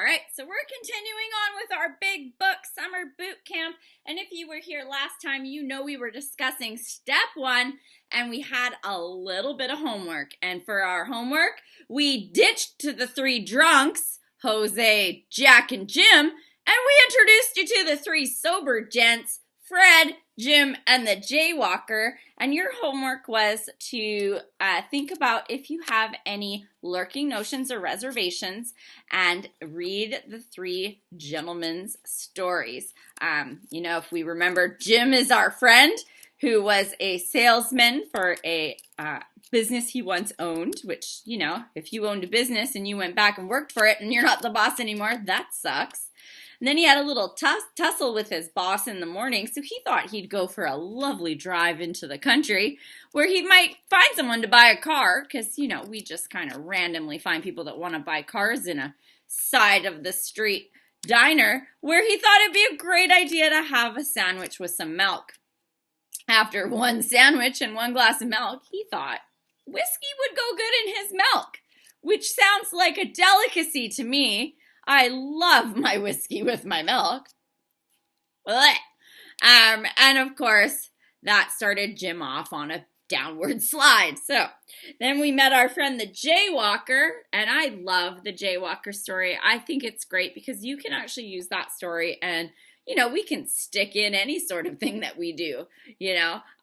right, so we're continuing on with our big book summer boot camp. And if you were here last time, you know we were discussing step 1 and we had a little bit of homework. And for our homework, we ditched to the 3 drunks, Jose, Jack, and Jim, and we introduced you to the 3 sober gents, Fred, Jim, and the Jaywalker. And your homework was to think about if you have any lurking notions or reservations and read the 3 gentlemen's stories. If we remember, Jim is our friend who was a salesman for a business he once owned, which, if you owned a business and you went back and worked for it and you're not the boss anymore, that sucks. And then he had a little tussle with his boss in the morning, so he thought he'd go for a lovely drive into the country where he might find someone to buy a car, because, we just kind of randomly find people that want to buy cars in a side of the street diner, where he thought it'd be a great idea to have a sandwich with some milk. After one sandwich and 1 glass of milk, he thought whiskey would go good in his milk, which sounds like a delicacy to me. I love my whiskey with my milk. And of course, that started Jim off on a downward slide. So then we met our friend the Jaywalker, and I love the Jaywalker story. I think it's great because you can actually use that story and we can stick in any sort of thing that we do,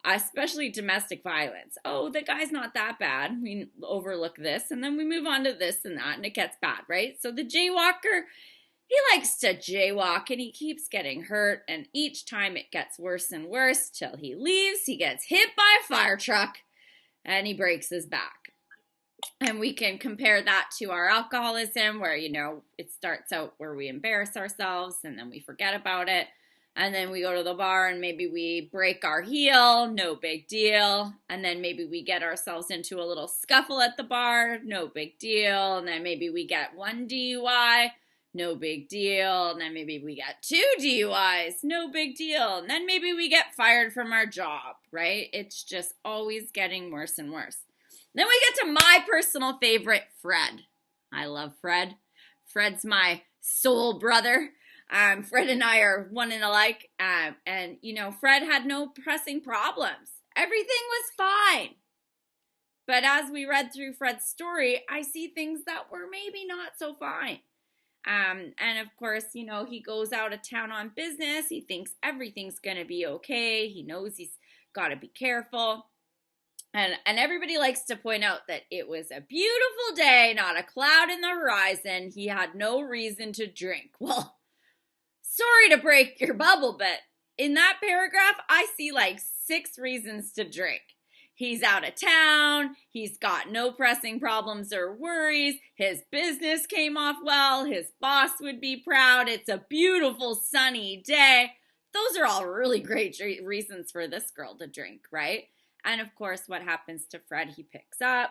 especially domestic violence. Oh, the guy's not that bad. We overlook this, and then we move on to this and that, and it gets bad, right? So the Jaywalker, he likes to jaywalk, and he keeps getting hurt, and each time it gets worse and worse till he leaves. He gets hit by a fire truck, and he breaks his back. And we can compare that to our alcoholism where, it starts out where we embarrass ourselves and then we forget about it. And then we go to the bar and maybe we break our heel, no big deal. And then maybe we get ourselves into a little scuffle at the bar, no big deal. And then maybe we get 1 DUI, no big deal. And then maybe we get 2 DUIs, no big deal. And then maybe we get fired from our job, right? It's just always getting worse and worse. Then we get to my personal favorite, Fred. I love Fred. Fred's my soul brother. Fred and I are one and alike. Fred had no pressing problems. Everything was fine. But as we read through Fred's story, I see things that were maybe not so fine. And of course, he goes out of town on business. He thinks everything's going to be okay. He knows he's got to be careful. And everybody likes to point out that it was a beautiful day, not a cloud in the horizon. He had no reason to drink. Well, sorry to break your bubble, but in that paragraph, I see like 6 reasons to drink. He's out of town. He's got no pressing problems or worries. His business came off well. His boss would be proud. It's a beautiful sunny day. Those are all really great reasons for this girl to drink, right? And of course, what happens to Fred? He picks up.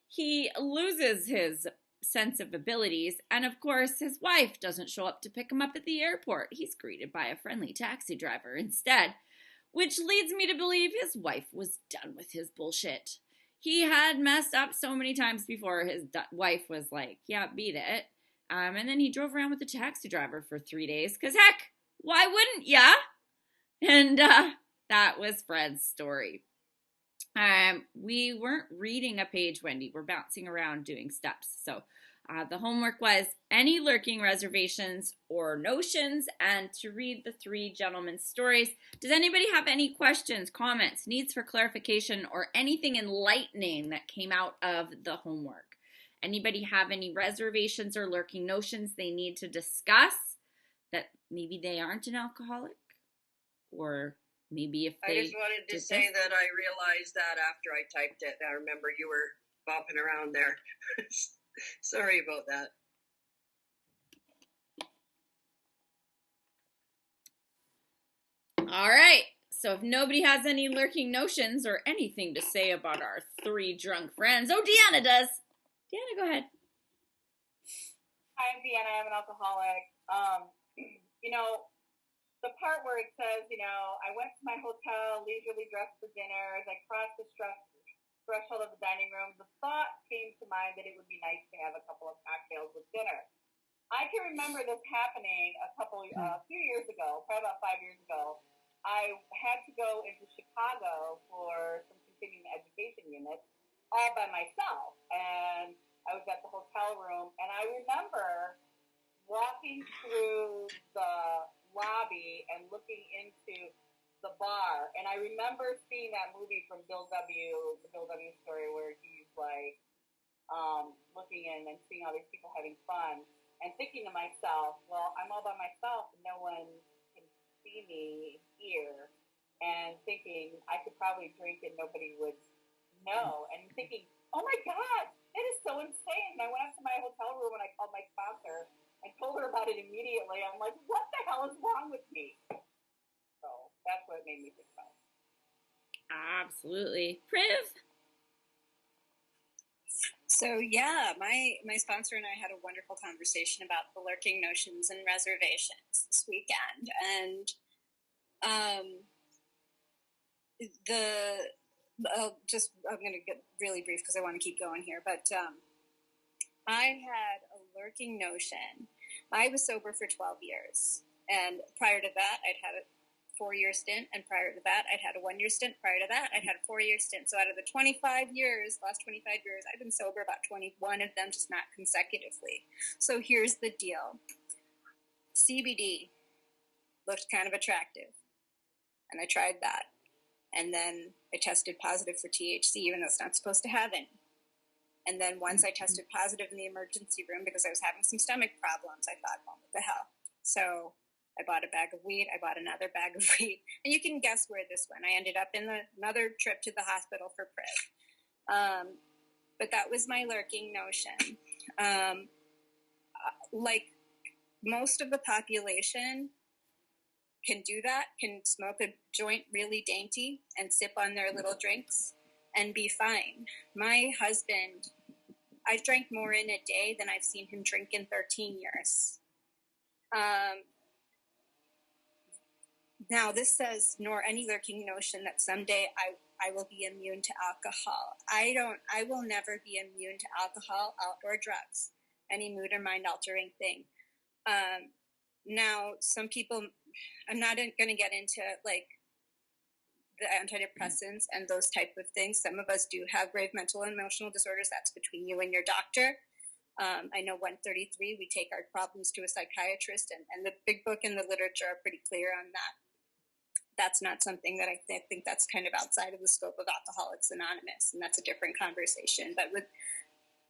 He loses his sense of abilities. And of course, his wife doesn't show up to pick him up at the airport. He's greeted by a friendly taxi driver instead, which leads me to believe his wife was done with his bullshit. He had messed up so many times before. His wife was like, yeah, beat it. And then he drove around with the taxi driver for 3 days because, heck, why wouldn't ya? And that was Fred's story. We weren't reading a page, Wendy. We're bouncing around doing steps. So the homework was any lurking reservations or notions and to read the 3 gentlemen's stories. Does anybody have any questions, comments, needs for clarification, or anything enlightening that came out of the homework? Anybody have any reservations or lurking notions they need to discuss that maybe they aren't an alcoholic? Or maybe if they... I just wanted to say that I realized that after I typed it. I remember you were bopping around there. Sorry about that. All right. So if nobody has any lurking notions or anything to say about our 3 drunk friends... Oh, Deanna does. Deanna, go ahead. Hi, I'm Deanna. I'm an alcoholic. The part where it says, I went to my hotel, leisurely dressed for dinner. As I crossed the threshold of the dining room, the thought came to mind that it would be nice to have a couple of cocktails with dinner. I can remember this happening a few years ago, probably about 5 years ago. I had to go into Chicago for some continuing education units all by myself. And I was at the hotel room, and I remember walking through the lobby and looking into the bar. And I remember seeing that movie from the Bill W. story where he's like looking in and seeing all these people having fun and thinking to myself, well, I'm all by myself and no one can see me here. And thinking I could probably drink and nobody would know. And thinking, oh my God, it is so insane. And I went up to my hotel room and I called my sponsor and told her about it immediately. I'm like, what the hell is wrong with me? So that's what it made me think about. Absolutely. Priv? So yeah, my sponsor and I had a wonderful conversation about the lurking notions and reservations this weekend. And I'm going to get really brief because I want to keep going here. But I had a lurking notion. I was sober for 12 years. And prior to that, I'd had a 4-year stint. And prior to that, I'd had a 1-year stint. Prior to that, I'd had a 4-year stint. So out of the last 25 years, I've been sober about 21 of them, just not consecutively. So here's the deal. CBD looked kind of attractive. And I tried that. And then I tested positive for THC, even though it's not supposed to have any. And then once I tested positive in the emergency room because I was having some stomach problems, I thought, well, what the hell? So I bought a bag of weed. I bought another bag of weed. And you can guess where this went. I ended up in another trip to the hospital for PrEP. But that was my lurking notion. Like most of the population can do that, can smoke a joint really dainty and sip on their little drinks and be fine. My husband, I've drank more in a day than I've seen him drink in 13 years. Now, this says, nor any lurking notion that someday I will be immune to alcohol. I will never be immune to alcohol or drugs, any mood or mind altering thing. Now, some people, I'm not going to get into like the antidepressants and those type of things. Some of us do have grave mental and emotional disorders. That's between you and your doctor. I know 133, we take our problems to a psychiatrist, and the big book and the literature are pretty clear on that. That's not something that I think that's kind of outside of the scope of Alcoholics Anonymous, and that's a different conversation. But with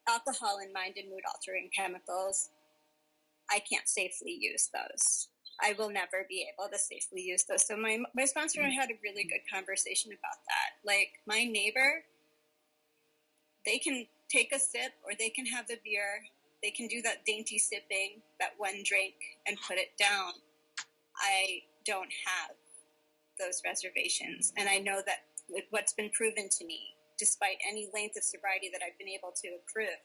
alcohol and mind and mood altering chemicals, I can't safely use those. I will never be able to safely use those. So my sponsor and I had a really good conversation about that. Like my neighbor, they can take a sip or they can have the beer. They can do that dainty sipping, that one drink, and put it down. I don't have those reservations. And I know that with what's been proven to me, despite any length of sobriety that I've been able to accrue,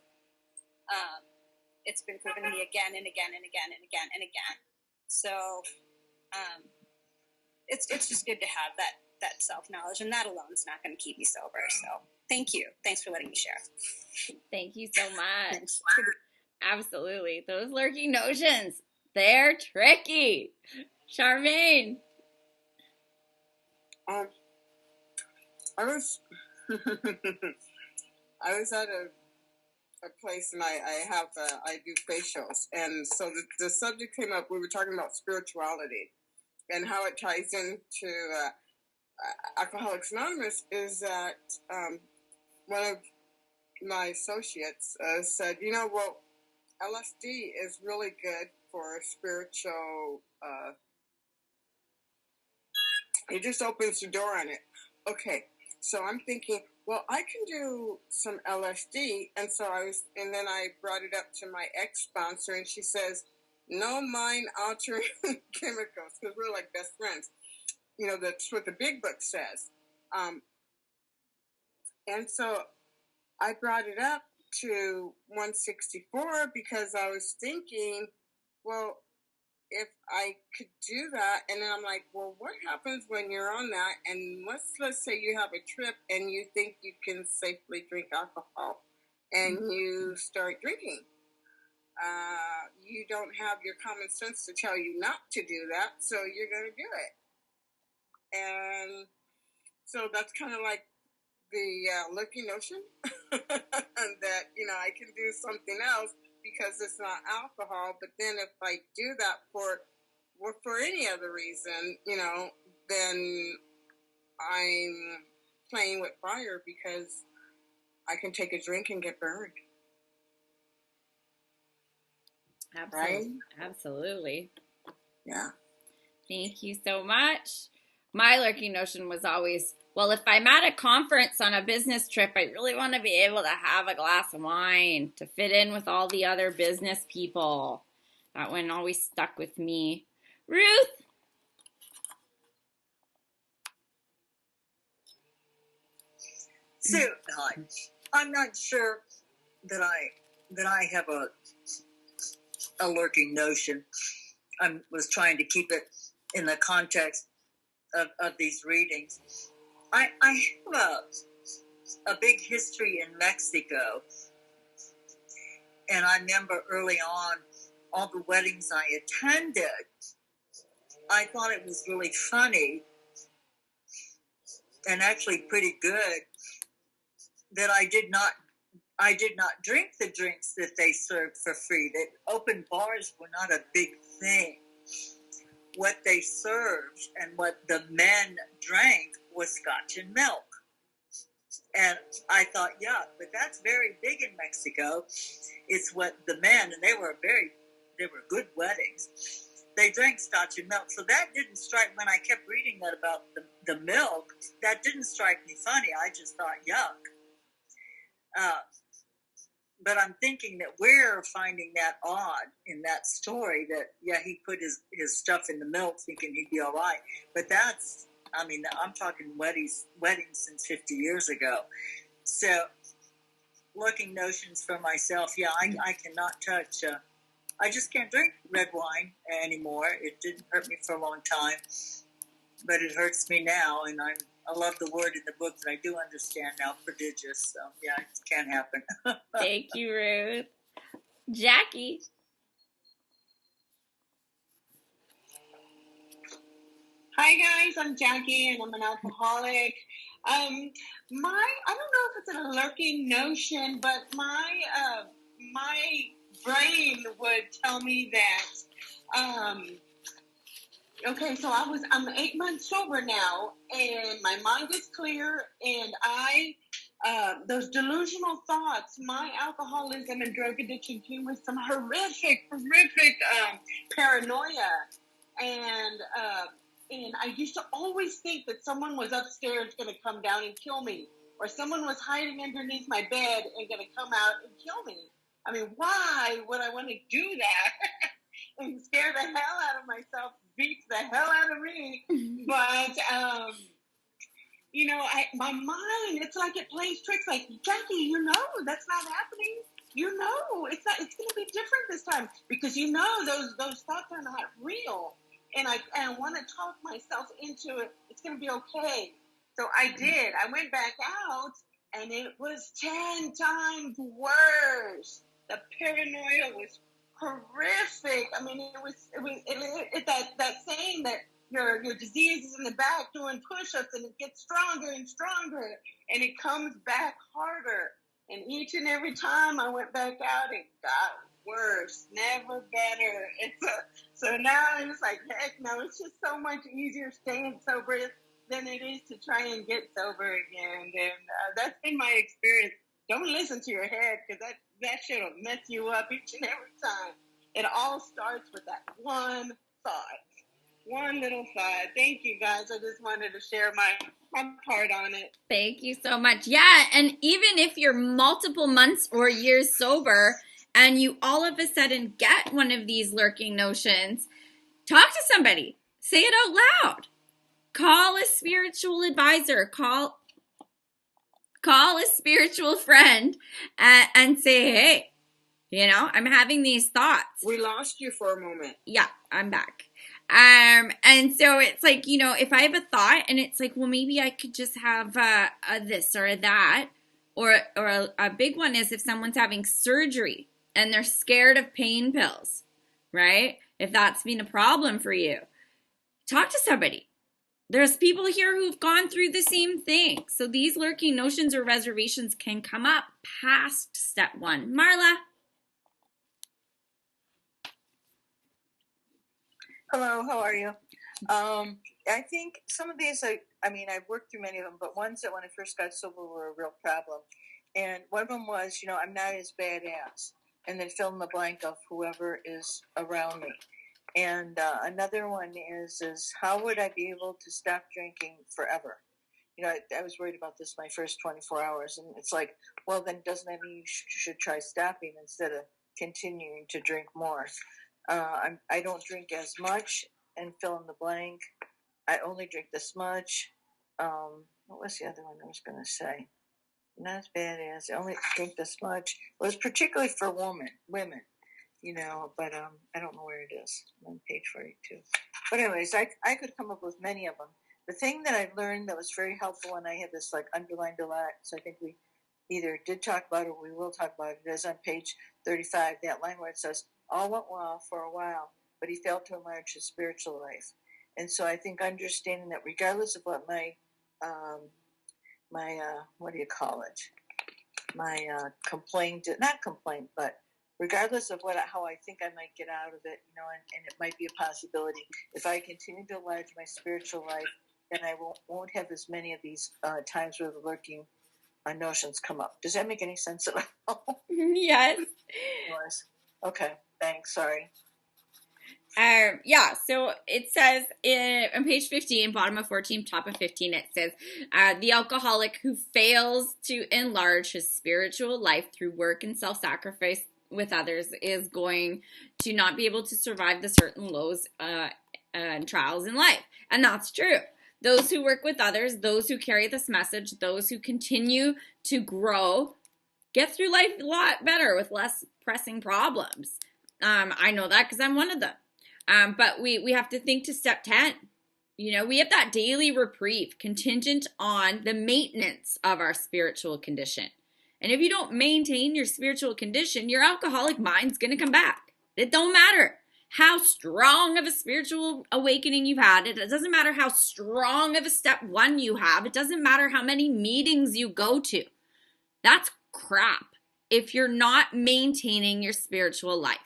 it's been proven to me again and again and again and again and again. So it's just good to have that self-knowledge, and that alone is not going to keep me sober. So thank you. Thanks for letting me share. Thank you so much. Absolutely. Those lurking notions, they're tricky. Charmaine. I was I was at a place, and I do facials, and so the subject came up. We were talking about spirituality and how it ties into Alcoholics Anonymous. Is that one of my associates said, well, LSD is really good for spiritual. It just opens the door on it. Okay, so I'm thinking, well, I can do some LSD, and then I brought it up to my ex-sponsor, and she says, no mind-altering chemicals, because we're like best friends. That's what the big book says. And so I brought it up to 164 because I was thinking, well, if I could do that, and then I'm like, well, what happens when you're on that? And let's say you have a trip and you think you can safely drink alcohol, and you start drinking. you don't have your common sense to tell you not to do that, so you're going to do it. And so that's kind of like the lurking notion that, I can do something else because it's not alcohol. But then if I do that for any other reason, then I'm playing with fire because I can take a drink and get burned. Absolutely. Right? Absolutely. Yeah. Thank you so much. My lurking notion was always, well, if I'm at a conference on a business trip, I really want to be able to have a glass of wine to fit in with all the other business people. That one always stuck with me. Ruth? So, hi. I'm not sure that I have a lurking notion. I was trying to keep it in the context of these readings. I have a big history in Mexico, and I remember early on all the weddings I attended. I thought it was really funny and actually pretty good that I did not drink the drinks that they served for free. That open bars were not a big thing. What they served and what the men drank was scotch and milk. And I thought, yeah, but that's very big in Mexico. It's what the men, and they were good weddings. They drank scotch and milk. So that didn't strike, when I kept reading that about the milk, that didn't strike me funny. I just thought, yuck. But I'm thinking that we're finding that odd in that story that, yeah, he put his stuff in the milk thinking he'd be all right. But I'm talking weddings since 50 years ago. So looking notions for myself, yeah, I cannot touch, I just can't drink red wine anymore. It didn't hurt me for a long time, but it hurts me now, and I love the word in the book that I do understand now, prodigious. So, yeah, it can't happen. Thank you, Ruth. Jackie? Hi guys, I'm Jackie and I'm an alcoholic. I don't know if it's a lurking notion, but my brain would tell me that okay, so I'm 8 months sober now, and my mind is clear, and those delusional thoughts, my alcoholism and drug addiction came with some horrific paranoia, and I used to always think that someone was upstairs going to come down and kill me, or someone was hiding underneath my bed and going to come out and kill me. I mean, why would I want to do that and scare the hell out of myself, beat the hell out of me? But, my mind, it's like it plays tricks. Like, Jackie, that's not happening. It's going to be different this time because those thoughts are not real. And I want to talk myself into it. It's going to be okay. So I did. I went back out, and it was 10 times worse. The paranoia was horrific. I mean, it that saying that your disease is in the back doing push-ups, and it gets stronger and stronger, and it comes back harder. And each and every time I went back out, it got worse, never better. So now I'm just like, heck no, it's just so much easier staying sober than it is to try and get sober again. And that's been my experience. Don't listen to your head, because that shit will mess you up each and every time. It all starts with that one little thought. Thank you, guys. I just wanted to share my part on it. Thank you so much. Yeah, and even if you're multiple months or years sober and you all of a sudden get one of these lurking notions, talk to somebody. Say it out loud. Call a spiritual advisor. Call a spiritual friend and say, hey, I'm having these thoughts. We lost you for a moment. Yeah, I'm back. And so it's like, if I have a thought and it's like, well, maybe I could just have a this or a that, or a big one is if someone's having surgery and they're scared of pain pills, right? If that's been a problem for you, talk to somebody. There's people here who've gone through the same thing. So these lurking notions or reservations can come up past step 1. Marla? Hello, how are you? I think some of these, I mean, I've worked through many of them, but ones that when I first got sober were a real problem. And one of them was, I'm not as badass. And then fill in the blank of whoever is around me. And another one is how would I be able to stop drinking forever? I was worried about this my first 24 hours. And it's like, well, then doesn't that mean you should try stopping instead of continuing to drink more? I don't drink as much, and fill in the blank. I only drink this much. What was the other one I was going to say? Not as bad as I only drink this much. It was particularly for women, but I don't know where it is. I'm on page 42. But anyways, I could come up with many of them. The thing that I learned that was very helpful, and I had this underlined a lot, so I think we either did talk about it or we will talk about it, is on page 35, that line where it says, all went well for a while, but he failed to enlarge his spiritual life. And so I think understanding that regardless of what my what do you call it? My complaint, not complaint, but regardless of how I think I might get out of it, and it might be a possibility. If I continue to enlarge my spiritual life, then I won't have as many of these times where the lurking notions come up. Does that make any sense at all? Yes. Okay, thanks. Sorry. So it says on page 15, bottom of 14, top of 15, it says, the alcoholic who fails to enlarge his spiritual life through work and self-sacrifice with others is going to not be able to survive the certain lows and trials in life. And that's true. Those who work with others, those who carry this message, those who continue to grow, get through life a lot better with less pressing problems. I know that because I'm one of them. But we have to think to step 10. We have that daily reprieve contingent on the maintenance of our spiritual condition. And if you don't maintain your spiritual condition, your alcoholic mind's going to come back. It don't matter how strong of a spiritual awakening you've had. It doesn't matter how strong of a step 1 you have. It doesn't matter how many meetings you go to. That's crap if you're not maintaining your spiritual life.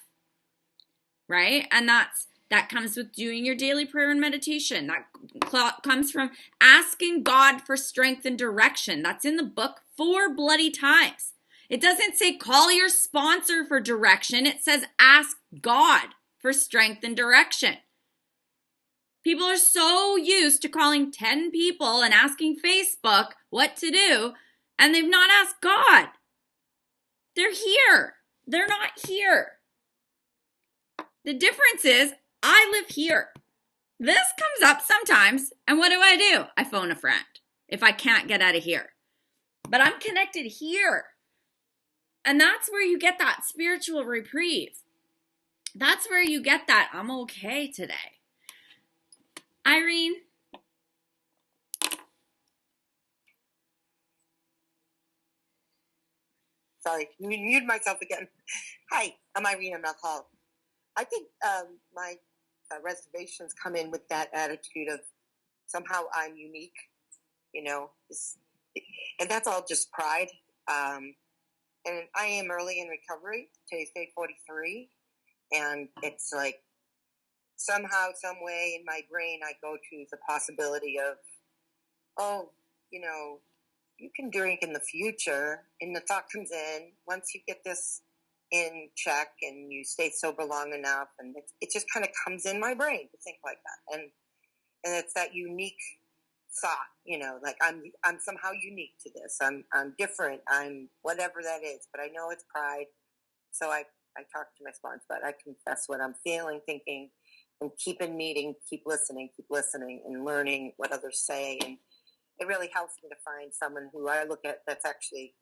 Right? And that comes with doing your daily prayer and meditation. That comes from asking God for strength and direction. That's in the book 4 bloody times. It doesn't say call your sponsor for direction. It says ask God for strength and direction. People are so used to calling 10 people and asking Facebook what to do, and they've not asked God. They're here. They're not here. The difference is I live here. This comes up sometimes, and what do? I phone a friend if I can't get out of here. But I'm connected here. And that's where you get that spiritual reprieve. That's where you get that I'm okay today. Irene? Sorry, mute myself again. Hi, I'm Irene. I'm alcoholic. I think my reservations come in with that attitude of somehow I'm unique, and that's all just pride. And I am early in recovery. Today's day 43, and it's like somehow, some way in my brain, I go to the possibility of, you can drink in the future, and the thought comes in once you get this in check and you stay sober long enough, and it just kind of comes in my brain to think like that, and it's that unique thought, like I'm somehow unique to this. I'm different. I'm whatever that is, but I know it's pride. So I talk to my sponsor, but I confess what I'm feeling, thinking, and keep in meeting, keep listening, and learning what others say, and it really helps me to find someone who I look at that's actually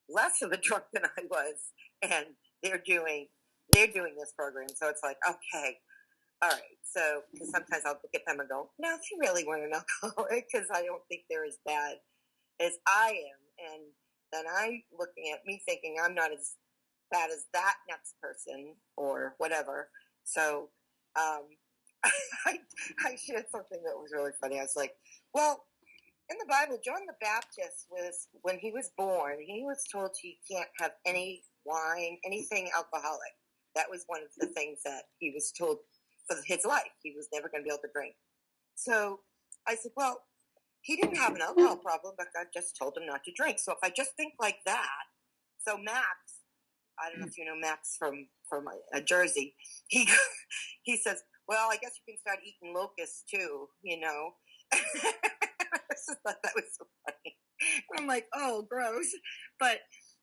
less of a drunk than I was, and they're doing this program. So it's like, okay, all right. So because sometimes I'll look at them and go, no, she really weren't an alcoholic, because I don't think they're as bad as I am. And then I'm looking at me thinking I'm not as bad as that next person or whatever. So I shared something that was really funny. I was like, well, in the Bible, John the Baptist when he was born, he was told he can't have any wine, anything alcoholic. That was one of the things that he was told for his life. He was never going to be able to drink. So I said, well, he didn't have an alcohol problem, but God just told him not to drink. So if I just think like that, so Max, I don't know if you know Max from Jersey, he says, well, I guess you can start eating locusts too, you know. I just thought that was so funny. I'm like, oh, gross. But,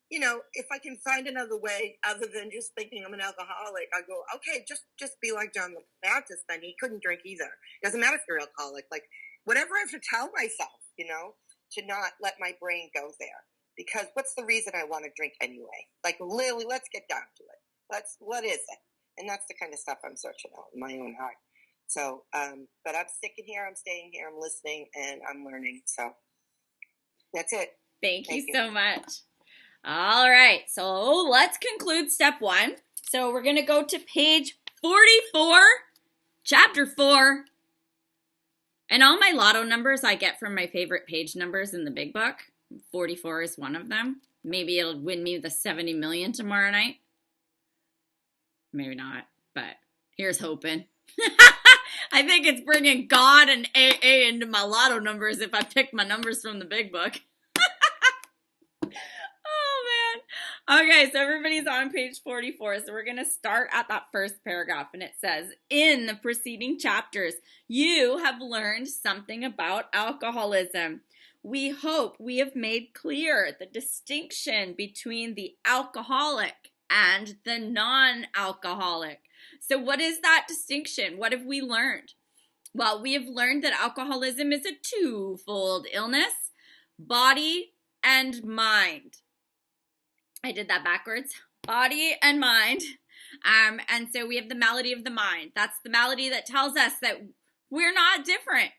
you know, if I can find another way other than just thinking I'm an alcoholic, I go, okay, just be like John the Baptist then. He couldn't drink either. Doesn't matter if you're alcoholic. Like, whatever I have to tell myself, you know, to not let my brain go there. Because what's the reason I want to drink anyway? Like, literally, let's get down to it. What is it? And that's the kind of stuff I'm searching out in my own heart. So, but I'm sticking here, I'm staying here, I'm listening, and I'm learning. So that's it. Thank you so much. All right, so let's conclude step 1. So we're going to go to page 44, chapter 4. And all my lotto numbers I get from my favorite page numbers in the big book. 44 is one of them. Maybe it'll win me the 70 million tomorrow night. Maybe not, but here's hoping. I think it's bringing God and AA into my lotto numbers if I pick my numbers from the big book. Oh, man. Okay, so everybody's on page 44. So we're going to start at that first paragraph. And it says, in the preceding chapters, you have learned something about alcoholism. We hope we have made clear the distinction between the alcoholic and the non-alcoholic. So what is that distinction? What have we learned? Well, we have learned that alcoholism is a twofold illness, body and mind. I did that backwards. Body and mind. And so we have the malady of the mind. That's the malady that tells us that we're not different,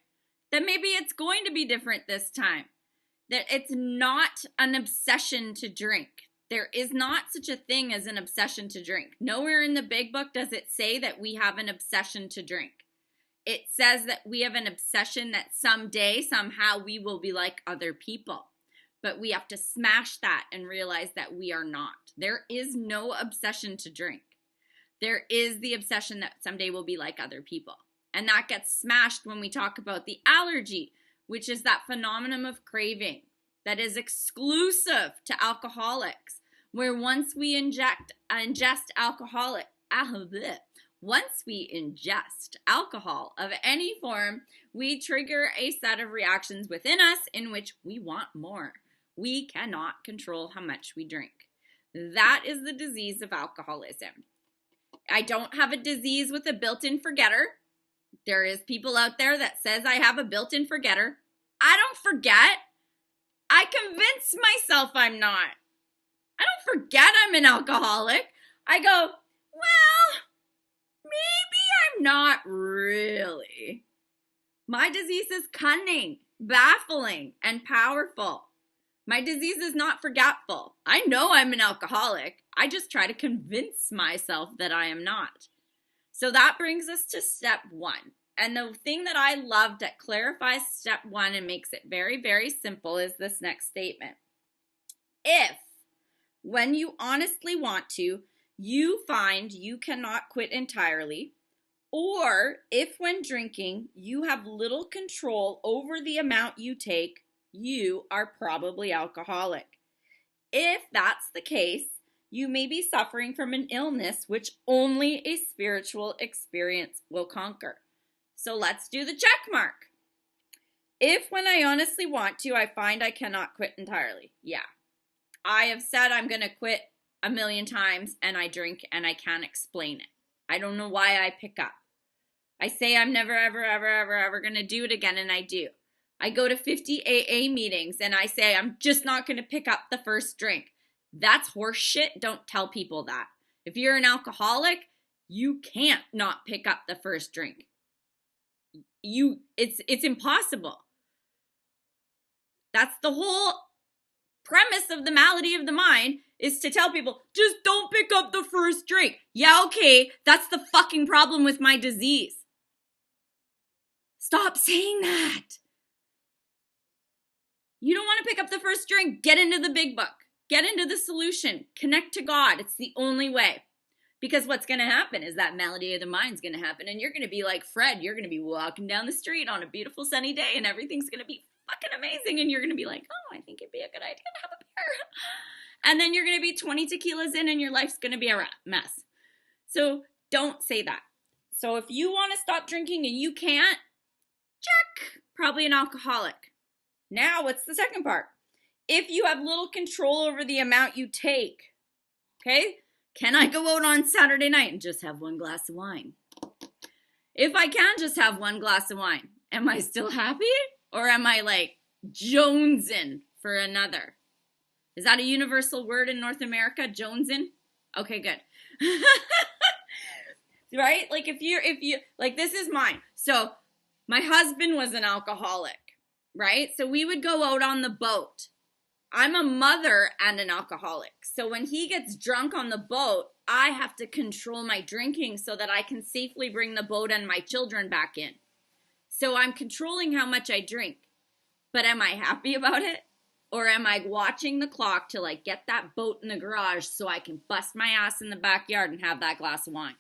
that maybe it's going to be different this time, that it's not an obsession to drink. There is not such a thing as an obsession to drink. Nowhere in the big book does it say that we have an obsession to drink. It says that we have an obsession that someday, somehow, we will be like other people. But we have to smash that and realize that we are not. There is no obsession to drink. There is the obsession that someday we'll be like other people. And that gets smashed when we talk about the allergy, which is that phenomenon of craving that is exclusive to alcoholics, where once we ingest alcohol of any form, we trigger a set of reactions within us in which we want more. We cannot control how much we drink. That is the disease of alcoholism. I don't have a disease with a built-in forgetter. There is people out there that says I have a built-in forgetter. I don't forget. I convince myself I'm not. I don't forget I'm an alcoholic. I go, well, maybe I'm not really. My disease is cunning, baffling, and powerful. My disease is not forgetful. I know I'm an alcoholic. I just try to convince myself that I am not. So that brings us to step 1. And the thing that I love that clarifies step 1 and makes it very, very simple is this next statement. If, when you honestly want to, you find you cannot quit entirely, or if when drinking you have little control over the amount you take, you are probably alcoholic. If that's the case, you may be suffering from an illness which only a spiritual experience will conquer. So let's do the check mark. If when I honestly want to, I find I cannot quit entirely. Yeah. I have said I'm going to quit a million times and I drink and I can't explain it. I don't know why I pick up. I say I'm never, ever, ever, ever, ever going to do it again and I do. I go to 50 AA meetings and I say I'm just not going to pick up the first drink. That's horse shit. Don't tell people that. If you're an alcoholic, you can't not pick up the first drink. It's impossible. That's the whole premise of the malady of the mind is to tell people, just don't pick up the first drink. Yeah, okay, that's the fucking problem with my disease. Stop saying that. You don't want to pick up the first drink. Get into the big book. Get into the solution. Connect to God. It's the only way. Because what's going to happen is that malady of the mind's going to happen, and you're going to be like Fred. You're going to be walking down the street on a beautiful sunny day, and everything's going to be fucking amazing, and you're going to be like, oh, I think it'd be a good idea to have a beer. And then you're going to be 20 tequilas in, and your life's going to be a mess. So don't say that. So if you want to stop drinking and you can't, check. Probably an alcoholic. Now, what's the second part? If you have little control over the amount you take, okay? Can I go out on Saturday night and just have one glass of wine? If I can just have one glass of wine, am I still happy? Or am I like jonesing for another? Is that a universal word in North America, jonesing? Okay, good. Right? Like if you, like this is mine. So my husband was an alcoholic, right? So we would go out on the boat. I'm a mother and an alcoholic. So when he gets drunk on the boat, I have to control my drinking so that I can safely bring the boat and my children back in. So I'm controlling how much I drink. But am I happy about it? Or am I watching the clock till I get that boat in the garage so I can bust my ass in the backyard and have that glass of wine?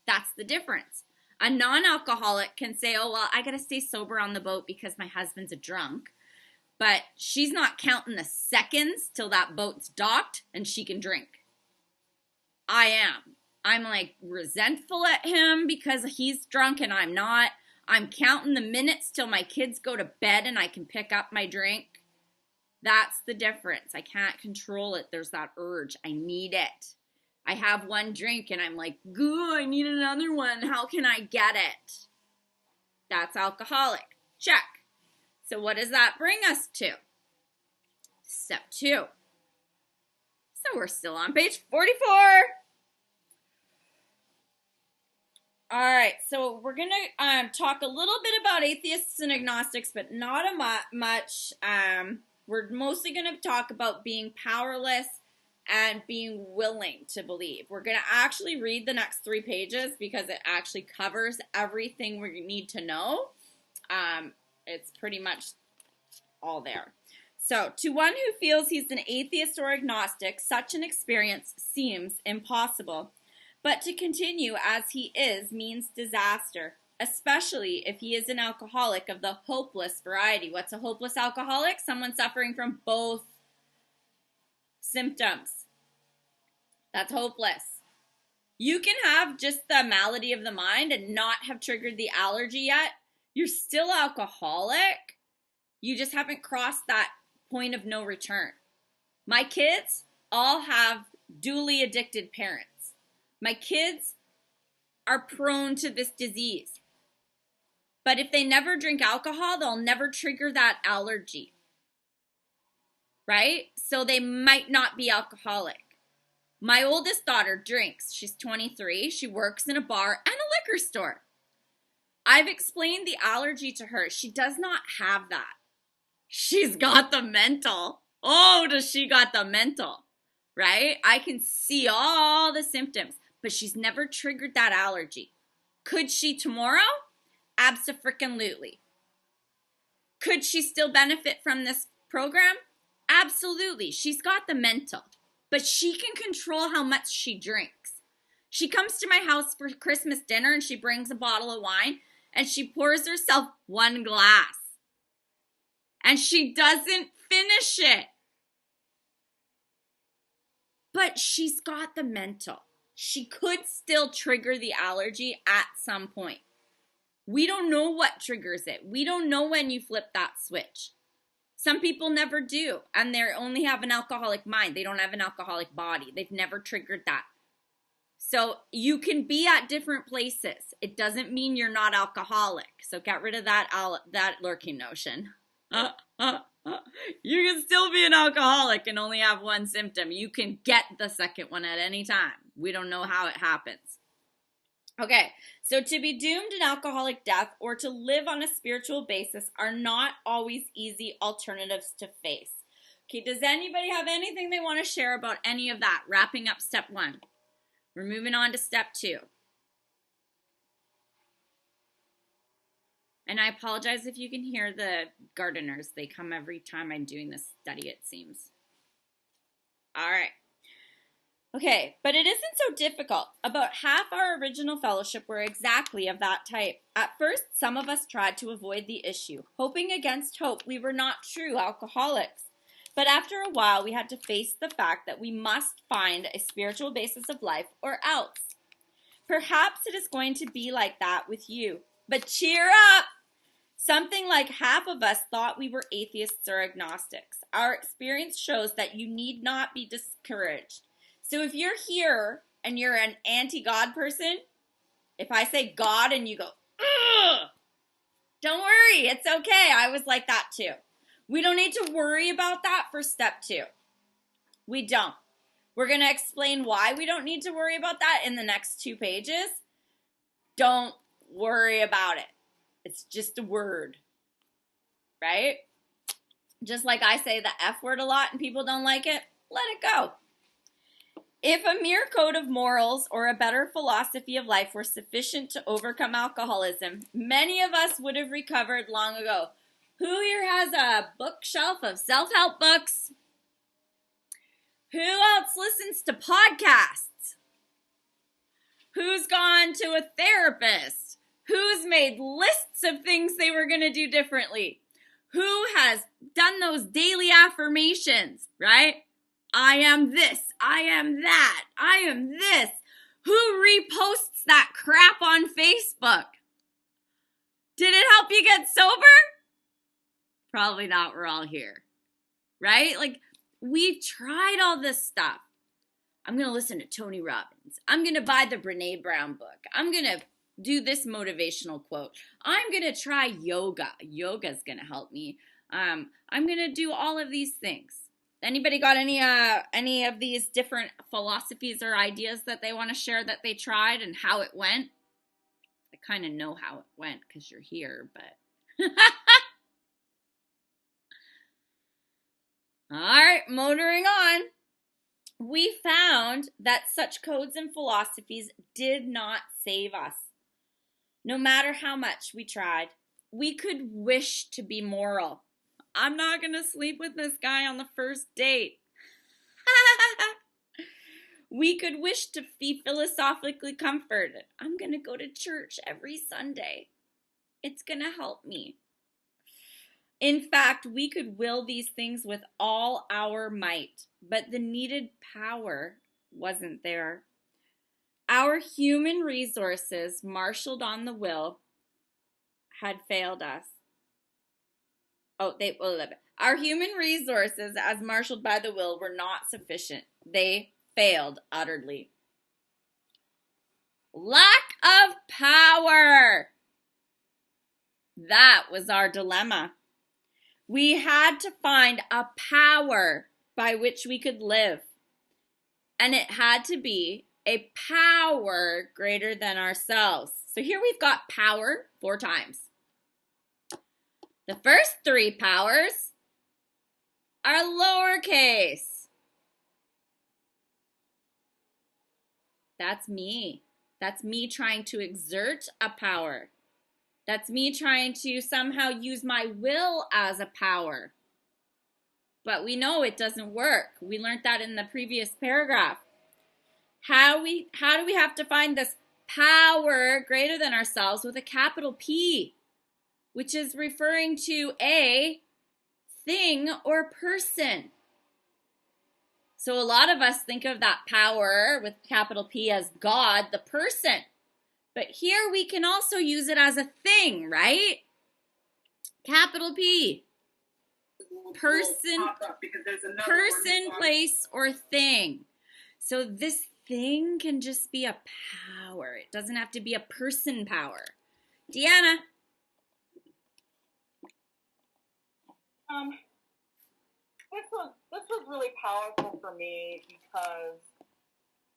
That's the difference. A non-alcoholic can say, oh, well, I got to stay sober on the boat because my husband's a drunk. But she's not counting the seconds till that boat's docked and she can drink. I am. I'm like resentful at him because he's drunk and I'm not. I'm counting the minutes till my kids go to bed and I can pick up my drink. That's the difference. I can't control it. There's that urge. I need it. I have one drink and I'm like, goo, I need another one. How can I get it? That's alcoholic. Check. So what does that bring us to? Step 2. So we're still on page 44. All right, so we're going to talk a little bit about atheists and agnostics, but not much. We're mostly going to talk about being powerless and being willing to believe. We're going to actually read the next 3 pages because it actually covers everything we need to know. It's pretty much all there. So, to one who feels he's an atheist or agnostic, such an experience seems impossible. But to continue as he is means disaster, especially if he is an alcoholic of the hopeless variety. What's a hopeless alcoholic? Someone suffering from both symptoms. That's hopeless. You can have just the malady of the mind and not have triggered the allergy yet. You're still alcoholic. You just haven't crossed that point of no return. My kids all have duly addicted parents. My kids are prone to this disease. But if they never drink alcohol, they'll never trigger that allergy. Right? So they might not be alcoholic. My oldest daughter drinks. She's 23. She works in a bar and a liquor store. I've explained the allergy to her. She does not have that. She's got the mental. Oh, does she got the mental, right? I can see all the symptoms, but she's never triggered that allergy. Could she tomorrow? Abso-freaking-lutely. Could she still benefit from this program? Absolutely. She's got the mental, but she can control how much she drinks. She comes to my house for Christmas dinner and she brings a bottle of wine and she pours herself 1 glass. And she doesn't finish it. But she's got the mental. She could still trigger the allergy at some point. We don't know what triggers it. We don't know when you flip that switch. Some people never do, and they only have an alcoholic mind. They don't have an alcoholic body. They've never triggered that. So you can be at different places. It doesn't mean you're not alcoholic. So get rid of that lurking notion. You can still be an alcoholic and only have one symptom. You can get the second one at any time. We don't know how it happens. Okay, so to be doomed an alcoholic death or to live on a spiritual basis are not always easy alternatives to face. Okay, does anybody have anything they want to share about any of that? Wrapping up step 1. We're moving on to step 2. And I apologize if you can hear the gardeners. They come every time I'm doing this study, it seems. All right. Okay, but it isn't so difficult. About half our original fellowship were exactly of that type. At first, some of us tried to avoid the issue, hoping against hope we were not true alcoholics. But after a while, we had to face the fact that we must find a spiritual basis of life or else. Perhaps it is going to be like that with you. But cheer up! Something like half of us thought we were atheists or agnostics. Our experience shows that you need not be discouraged. So if you're here and you're an anti-God person, if I say God and you go, ugh, don't worry, it's okay. I was like that too. We don't need to worry about that for step 2. We don't. We're going to explain why we don't need to worry about that in the next 2 pages. Don't worry about it. It's just a word, right? Just like I say the F word a lot and people don't like it, let it go. If a mere code of morals or a better philosophy of life were sufficient to overcome alcoholism, many of us would have recovered long ago. Who here has a bookshelf of self-help books? Who else listens to podcasts? Who's gone to a therapist? Who's made lists of things they were going to do differently? Who has done those daily affirmations, right? I am this, I am that, I am this. Who reposts that crap on Facebook? Did it help you get sober? Probably not, we're all here, right? Like, we've tried all this stuff. I'm going to listen to Tony Robbins. I'm going to buy the Brené Brown book. I'm going to do this motivational quote. I'm going to try yoga. Yoga's going to help me. I'm going to do all of these things. Anybody got any of these different philosophies or ideas that they want to share that they tried and how it went? I kind of know how it went because you're here, but... All right, motoring on. We found that such codes and philosophies did not save us. No matter how much we tried, we could wish to be moral. I'm not going to sleep with this guy on the first date. We could wish to be philosophically comforted. I'm going to go to church every Sunday. It's going to help me. In fact, we could will these things with all our might, but the needed power wasn't there. Our human resources, marshaled on the will, had failed us. Our human resources, as marshaled by the will, were not sufficient. They failed utterly. Lack of power. That was our dilemma. We had to find a power by which we could live. And it had to be a power greater than ourselves. So here we've got power 4 times. The first 3 powers are lowercase. That's me. That's me trying to exert a power. That's me trying to somehow use my will as a power. But we know it doesn't work. We learned that in the previous paragraph. How do we have to find this power greater than ourselves with a capital P, which is referring to a thing or person? So a lot of us think of that power with capital P as God, the person. But here we can also use it as a thing, right? Capital P. Person, place, or thing. So this thing can just be a power. It doesn't have to be a person power. Deanna? This was really powerful for me because,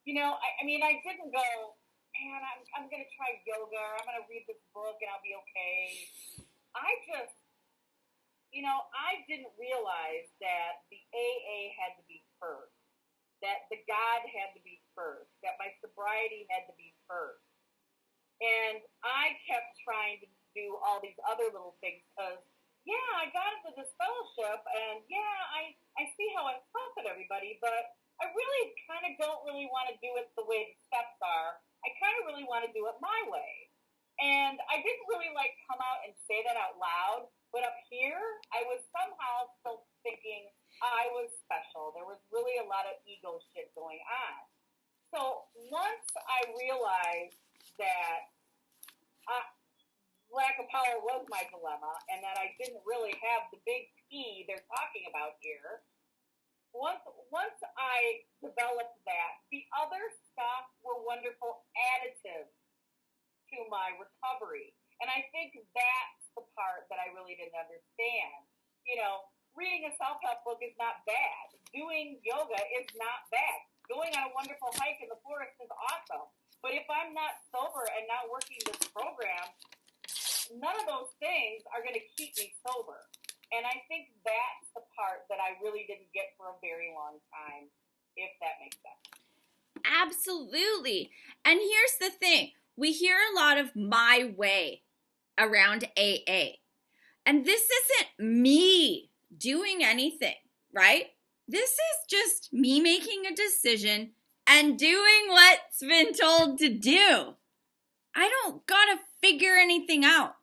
I didn't go, man, I'm going to try yoga, I'm going to read this book and I'll be okay. I just I didn't realize that the AA had to be first, that the God had to be first, that my sobriety had to be first. And I kept trying to do all these other little things because, I got into this fellowship and, I see how it's helping everybody, but I really kind of don't really want to do it the way the steps are. I kind of really want to do it my way. And I didn't really come out and say that out loud, but up here, I was somehow still thinking I was special. There was really a lot of ego shit going on. So once I realized that lack of power was my dilemma and that I didn't really have the big P they're talking about here, once I developed that, the other stuff were wonderful additives to my recovery. And I think that's the part that I really didn't understand. Reading a self-help book is not bad. Doing yoga is not bad. Going on a wonderful hike in the forest is awesome. But if I'm not sober and not working this program, none of those things are going to keep me sober. And I think that's the part that I really didn't get for a very long time, if that makes sense. Absolutely. And here's the thing. We hear a lot of my way around AA. And this isn't me doing anything, right? This is just me making a decision and doing what's been told to do. I don't gotta figure anything out.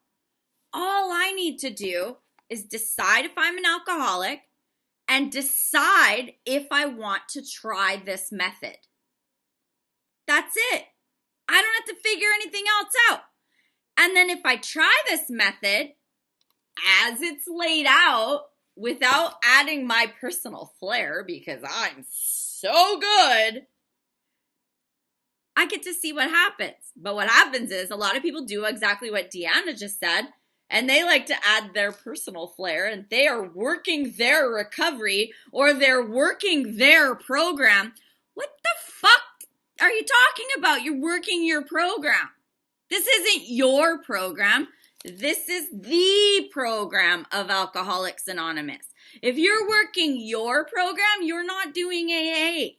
All I need to do is decide if I'm an alcoholic and decide if I want to try this method. That's it. I don't have to figure anything else out. And then if I try this method as it's laid out without adding my personal flair, because I'm so good, I get to see what happens. But what happens is a lot of people do exactly what Deanna just said, and they like to add their personal flair, and they are working their recovery or they're working their program. What the fuck are you talking about? You're working your program. This isn't your program. This is the program of Alcoholics Anonymous. If you're working your program, you're not doing AA.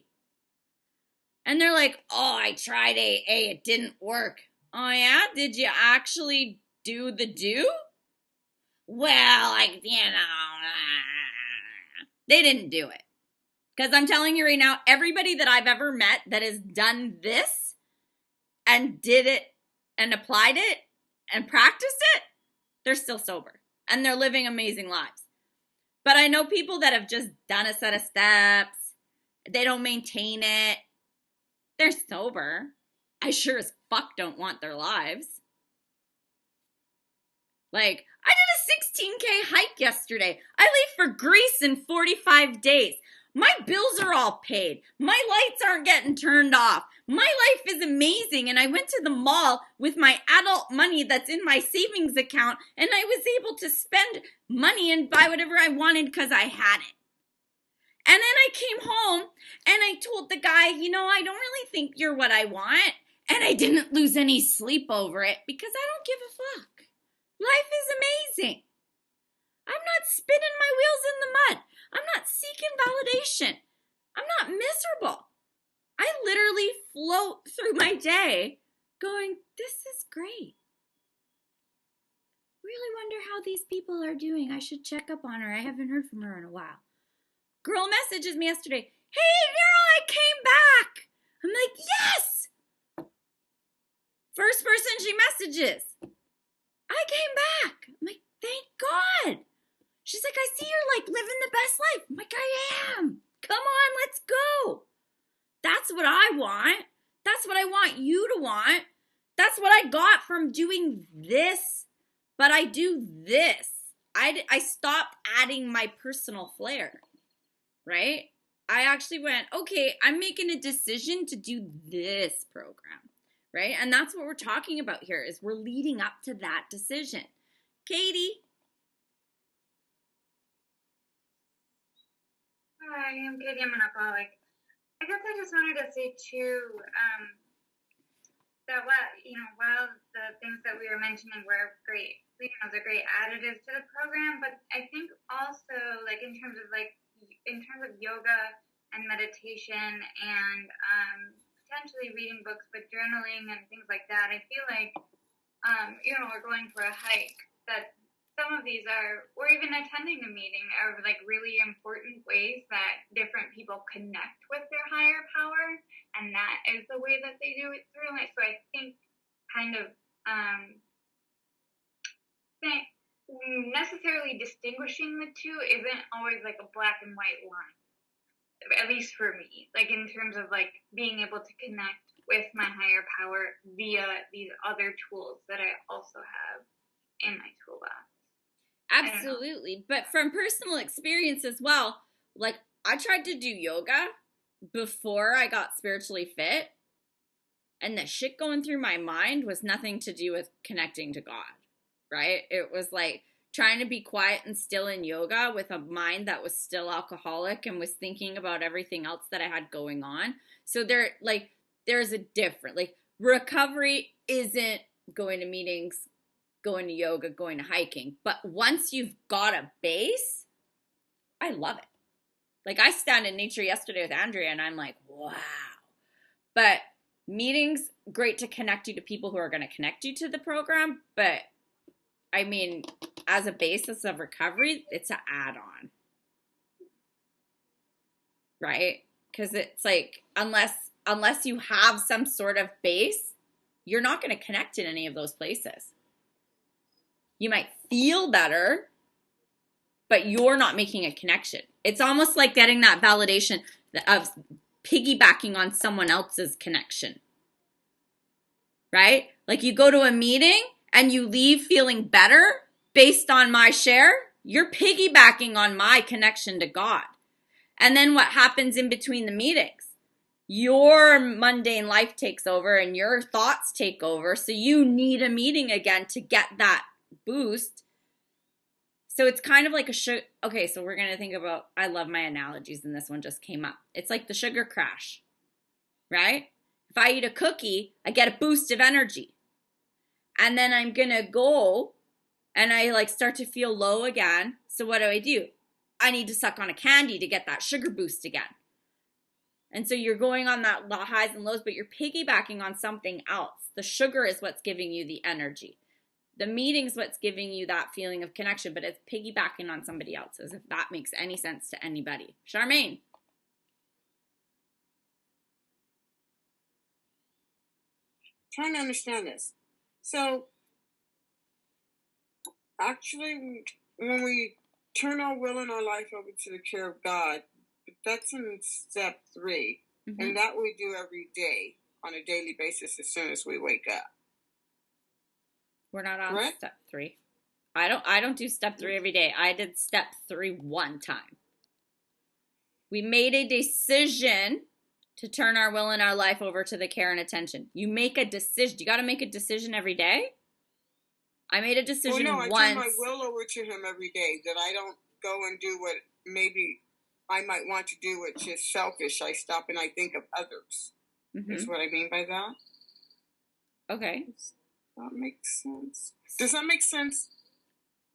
And they're like, oh, I tried AA, it didn't work. Oh yeah? Did you actually do the do? Well, they didn't do it. Because I'm telling you right now, everybody that I've ever met that has done this and did it and applied it and practiced it, they're still sober. And they're living amazing lives. But I know people that have just done a set of steps. They don't maintain it. They're sober. I sure as fuck don't want their lives. Like, I did a 16K hike yesterday. I leave for Greece in 45 days. My bills are all paid. My lights aren't getting turned off. My life is amazing. And I went to the mall with my adult money that's in my savings account, and I was able to spend money and buy whatever I wanted because I had it. And then I came home and I told the guy, I don't really think you're what I want. And I didn't lose any sleep over it because I don't give a fuck. Life is amazing. I'm not spinning my wheels in the mud. I'm not seeking validation. I'm not miserable. I literally float through my day going, this is great. Really wonder how these people are doing. I should check up on her. I haven't heard from her in a while. Girl messages me yesterday. Hey, girl, I came back. I'm like, yes. First person she messages. I came back. I'm like, thank God. She's like, I see you're living the best life. I'm like, I am. Come on, let's go. That's what I want. That's what I want you to want. That's what I got from doing this. But I do this. I stopped adding my personal flair, right? I actually went, okay, I'm making a decision to do this program, right? And that's what we're talking about here is we're leading up to that decision. Katie? Hi, I'm Katie. I'm an alcoholic. I guess I just wanted to say too that while the things that we were mentioning were great, as a great additive to the program, but I think also like in terms of yoga and meditation and potentially reading books, but journaling and things like that, I feel like or going for a hike, that some of these are, or even attending a meeting, are like really important ways that different people connect with their higher power, and that is the way that they do it through it. So I think kind of necessarily distinguishing the two isn't always like a black and white line, at least for me, like in terms of like being able to connect with my higher power via these other tools that I also have in my toolbox. Absolutely. But from personal experience as well, like I tried to do yoga before I got spiritually fit, and the shit going through my mind was nothing to do with connecting to God, right? It was like trying to be quiet and still in yoga with a mind that was still alcoholic and was thinking about everything else that I had going on. So there's a different, like, recovery isn't going to meetings, going to yoga, going to hiking. But once you've got a base, I love it. Like, I stand in nature yesterday with Andrea, and I'm like, wow. But meetings, great to connect you to people who are going to connect you to the program. But, I mean, as a basis of recovery, it's an add-on. Right? Because it's like, unless you have some sort of base, you're not going to connect in any of those places. You might feel better, but you're not making a connection. It's almost like getting that validation of piggybacking on someone else's connection. Right? Like you go to a meeting and you leave feeling better based on my share, you're piggybacking on my connection to God. And then what happens in between the meetings? Your mundane life takes over and your thoughts take over. So you need a meeting again to get that boost. So it's kind of like okay, so we're going to think about, I love my analogies and this one just came up. It's like the sugar crash, right? If I eat a cookie, I get a boost of energy. And then I'm going to go and I like start to feel low again. So what do? I need to suck on a candy to get that sugar boost again. And so you're going on the highs and lows, but you're piggybacking on something else. The sugar is what's giving you the energy. The meeting's what's giving you that feeling of connection, but it's piggybacking on somebody else's, if that makes any sense to anybody. Charmaine. Trying to understand this. So, actually, when we turn our will and our life over to the care of God, that's in step 3. Mm-hmm. And that we do every day on a daily basis as soon as we wake up. We're not on step 3. I don't do step 3 every day. I did step 3 one time. We made a decision to turn our will and our life over to the care and attention. You make a decision. You got to make a decision every day. I made a decision once. I turn my will over to him every day, that I don't go and do what maybe I might want to do, which is selfish. I stop and I think of others. Mm-hmm. Is what I mean by that. Okay. That makes sense. Does that make sense?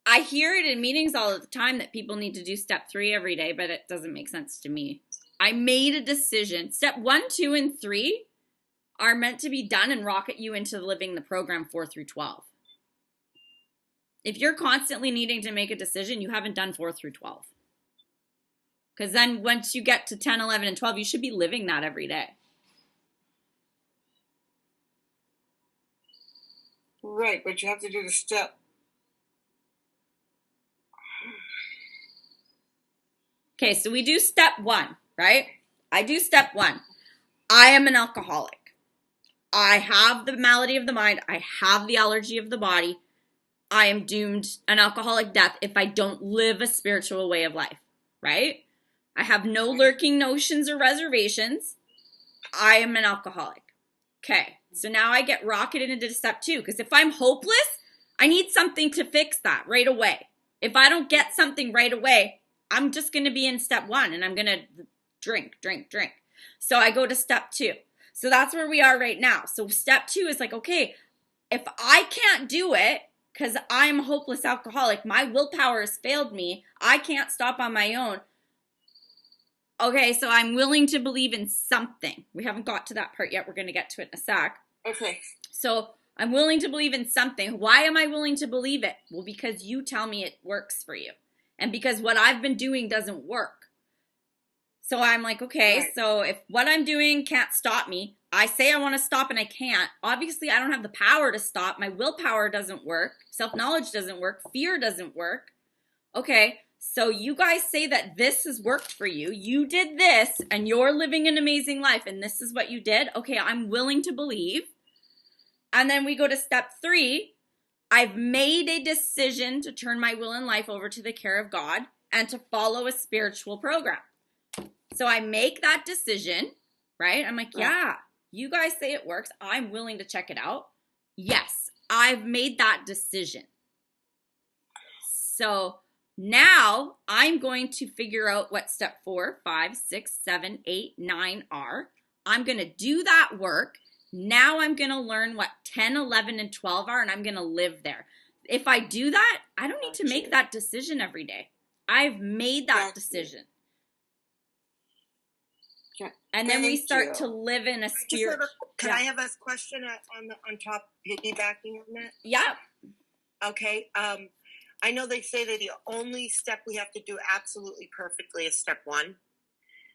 I hear it in meetings all the time that people need to do step 3 every day, but it doesn't make sense to me. I made a decision. Step 1, 2, and 3 are meant to be done and rocket you into living the program 4 through 12. If you're constantly needing to make a decision, you haven't done 4 through 12. Because then once you get to 10, 11, and 12, you should be living that every day. Right, but you have to do the step. Okay, so we do step 1, right? I do step 1. I am an alcoholic. I have the malady of the mind. I have the allergy of the body. I am doomed an alcoholic death if I don't live a spiritual way of life, right? I have no lurking notions or reservations. I am an alcoholic. Okay, so now I get rocketed into step 2, because if I'm hopeless, I need something to fix that right away. If I don't get something right away, I'm just going to be in step 1 and I'm going to drink. So I go to step 2. So that's where we are right now. So step 2 is like, okay, if I can't do it, because I'm a hopeless alcoholic. My willpower has failed me. I can't stop on my own. Okay, so I'm willing to believe in something. We haven't got to that part yet. We're going to get to it in a sec. Okay. So I'm willing to believe in something. Why am I willing to believe it? Well, because you tell me it works for you. And because what I've been doing doesn't work. So I'm like, okay, Right. so if what I'm doing can't stop me, I say I want to stop and I can't. Obviously, I don't have the power to stop. My willpower doesn't work. Self-knowledge doesn't work. Fear doesn't work. Okay, so you guys say that this has worked for you. You did this and you're living an amazing life and this is what you did. Okay, I'm willing to believe. And then we go to step 3. I've made a decision to turn my will and life over to the care of God and to follow a spiritual program. So I make that decision, right? I'm like, yeah, you guys say it works. I'm willing to check it out. Yes, I've made that decision. So now I'm going to figure out what step 4, 5, 6, 7, 8, 9 are. I'm going to do that work. Now I'm going to learn what 10, 11, and 12 are, and I'm going to live there. If I do that, I don't need to make that decision every day. I've made that decision. And then we start to live in a spirit. Can I have a question on top, piggybacking on that? Yeah. Okay. I know they say that the only step we have to do absolutely perfectly is step 1.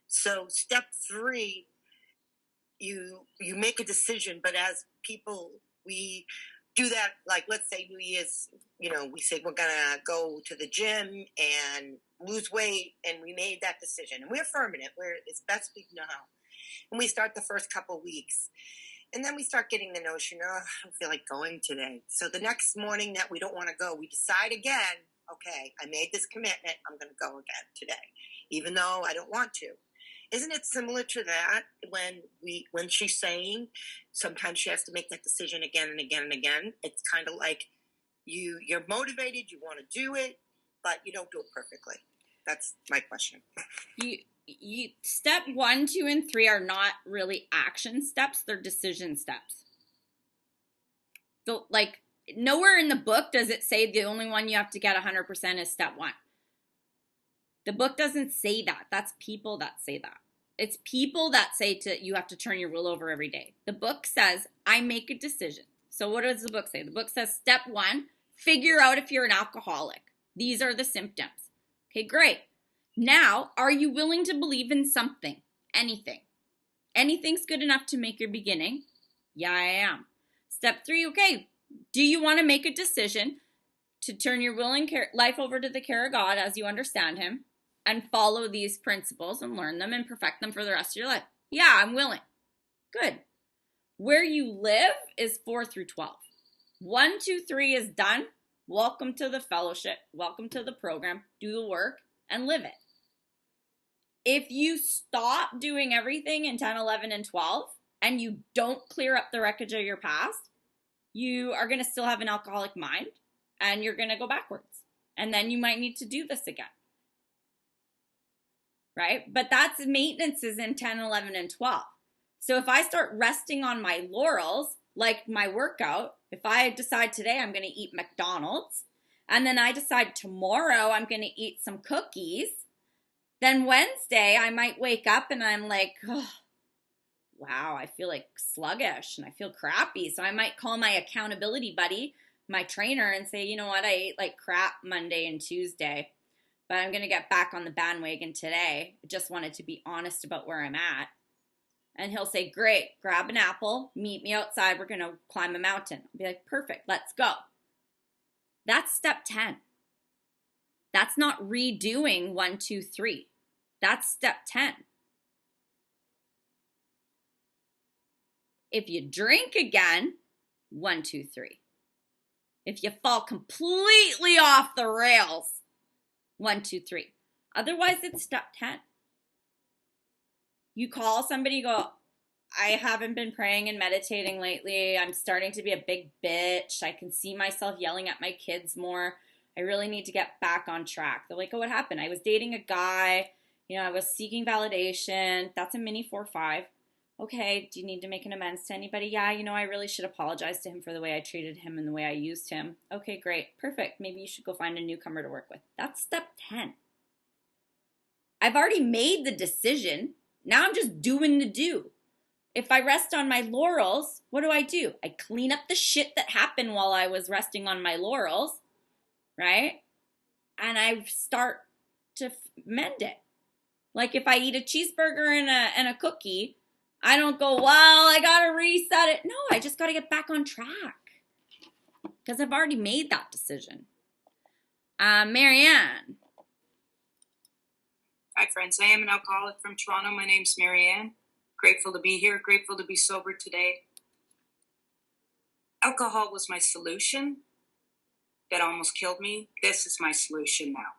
So step 3, you make a decision, but as people, we do that, like, let's say New Year's, we say we're gonna go to the gym and lose weight, and we made that decision, and we're affirming it, it's best we know how. And we start the first couple weeks, and then we start getting the notion, I don't feel like going today. So the next morning that we don't want to go, we decide again, okay, I made this commitment, I'm going to go again today, even though I don't want to. Isn't it similar to that when she's saying sometimes she has to make that decision again and again and again? It's kind of like you're motivated, you want to do it, but you don't do it perfectly. That's my question. You step 1, 2, and 3 are not really action steps, they're decision steps. So, like, nowhere in the book does it say the only one you have to get 100% is step 1. The book doesn't say that. That's people that say that. It's people that say you have to turn your will over every day. The book says, I make a decision. So what does the book say? The book says, step 1, figure out if you're an alcoholic. These are the symptoms. Okay, great. Now, are you willing to believe in something? Anything. Anything's good enough to make your beginning? Yeah, I am. Step 3, okay, do you want to make a decision to turn your will and life over to the care of God as you understand Him and follow these principles and learn them and perfect them for the rest of your life? Yeah, I'm willing. Good. Where you live is 4 through 12. 1, 2, 3 is done. Welcome to the fellowship. Welcome to the program. Do the work and live it. If you stop doing everything in 10, 11, and 12 and you don't clear up the wreckage of your past, you are going to still have an alcoholic mind and you're going to go backwards. And then you might need to do this again. Right? But that's maintenance is in 10, 11, and 12. So if I start resting on my laurels, like my workout, if I decide today I'm going to eat McDonald's, and then I decide tomorrow I'm going to eat some cookies, then Wednesday I might wake up and I'm like, oh, wow, I feel like sluggish and I feel crappy. So I might call my accountability buddy, my trainer, and say, you know what, I ate like crap Monday and Tuesday, but I'm going to get back on the bandwagon today. I just wanted to be honest about where I'm at. And he'll say, great, grab an apple, meet me outside, we're going to climb a mountain. I'll be like, perfect, let's go. That's step 10. That's not redoing 1, 2, 3. That's step 10. If you drink again, 1, 2, 3. If you fall completely off the rails, 1, 2, 3. Otherwise, it's step 10. You call somebody, go, I haven't been praying and meditating lately. I'm starting to be a big bitch. I can see myself yelling at my kids more. I really need to get back on track. They're like, oh, what happened? I was dating a guy. I was seeking validation. That's a mini 4-5. Okay, do you need to make an amends to anybody? Yeah, I really should apologize to him for the way I treated him and the way I used him. Okay, great. Perfect. Maybe you should go find a newcomer to work with. That's step 10. I've already made the decision. Now I'm just doing the do. If I rest on my laurels, what do? I clean up the shit that happened while I was resting on my laurels, right? And I start to mend it. Like if I eat a cheeseburger and a cookie, I don't go, well, I gotta reset it. No, I just gotta get back on track because I've already made that decision. Marianne. Hi, friends. I am an alcoholic from Toronto. My name's Marianne. Grateful to be here. Grateful to be sober today. Alcohol was my solution that almost killed me. This is my solution now.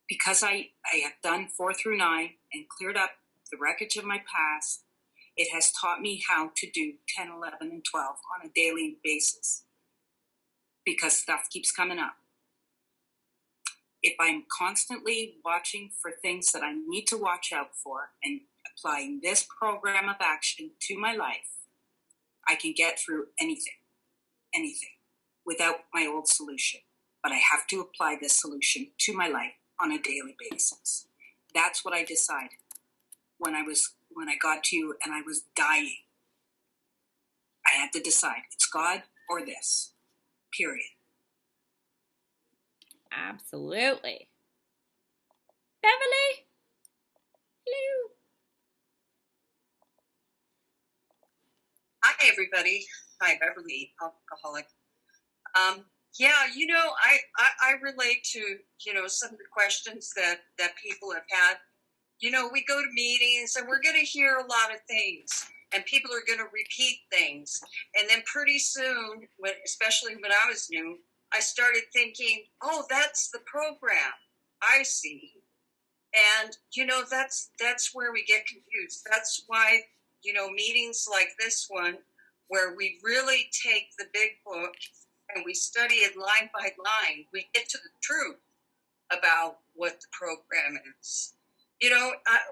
Because I have done 4 through 9 and cleared up the wreckage of my past, it has taught me how to do 10, 11, and 12 on a daily basis because stuff keeps coming up. If I'm constantly watching for things that I need to watch out for and applying this program of action to my life, I can get through anything, without my old solution. But I have to apply this solution to my life on a daily basis. That's what I decided when I got to you and I was dying. I had to decide, it's God or this, period. Absolutely. Beverly? Hello. Hi, everybody. Hi, Beverly, alcoholic. I relate to, some of the questions that people have had. We go to meetings and we're going to hear a lot of things and people are going to repeat things. And then pretty soon, especially when I was new, I started thinking, oh, that's the program. I see. And, that's where we get confused. That's why, meetings like this one, where we really take the big book and we study it line by line, we get to the truth about what the program is.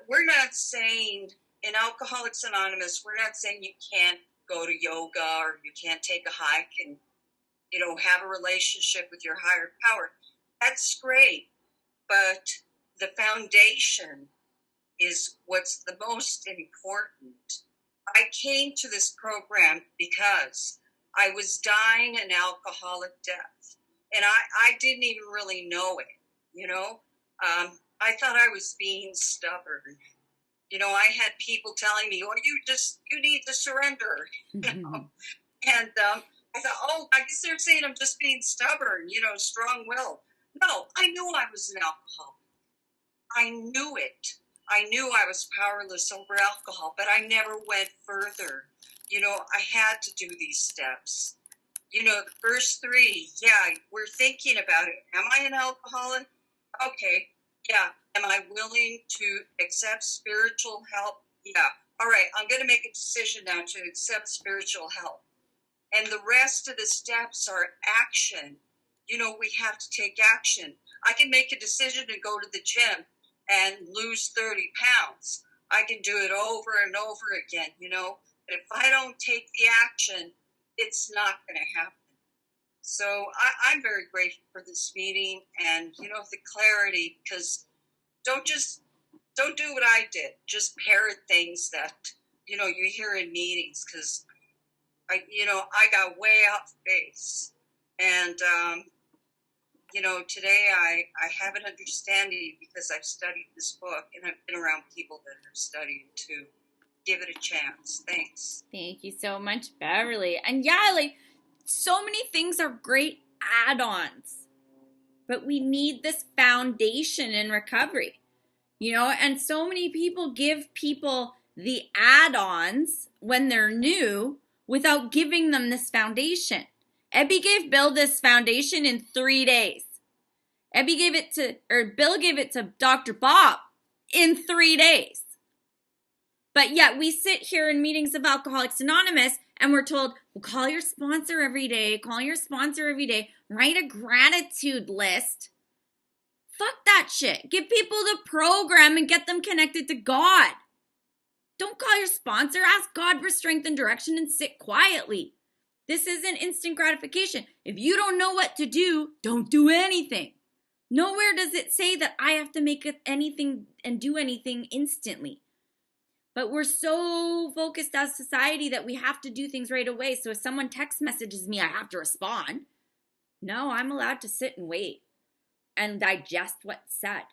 We're not saying, in Alcoholics Anonymous, we're not saying you can't go to yoga or you can't take a hike and, have a relationship with your higher power. That's great. But the foundation is what's the most important. I came to this program because I was dying an alcoholic death. And I didn't even really know it, I thought I was being stubborn. I had people telling me, oh, you need to surrender, And I thought, oh, I guess they're saying I'm just being stubborn, strong-willed. No, I knew I was an alcoholic. I knew it. I knew I was powerless over alcohol, but I never went further. I had to do these steps. The first 3, we're thinking about it. Am I an alcoholic? Okay, yeah. Am I willing to accept spiritual help? Yeah. All right, I'm going to make a decision now to accept spiritual help. And the rest of the steps are action. We have to take action. I can make a decision to go to the gym and lose 30 pounds. I can do it over and over again, But if I don't take the action, it's not going to happen. So I'm very grateful for this meeting and, the clarity, because don't do what I did. Just parrot things that, you hear in meetings, because I got way off base. And, today I have an understanding because I've studied this book and I've been around people that are studying too. Give it a chance. Thanks. Thank you so much, Beverly. And so many things are great add-ons, but we need this foundation in recovery, and so many people give people the add-ons when they're new without giving them this foundation. Ebby gave Bill this foundation in 3 days. Bill gave it to Dr. Bob in 3 days. But yet we sit here in meetings of Alcoholics Anonymous and we're told, well, call your sponsor every day, write a gratitude list. Fuck that shit. Give people the program and get them connected to God. Don't call your sponsor. Ask God for strength and direction and sit quietly. This isn't instant gratification. If you don't know what to do, don't do anything. Nowhere does it say that I have to make anything and do anything instantly. But we're so focused as society that we have to do things right away. So if someone text messages me, I have to respond. No, I'm allowed to sit and wait and digest what's said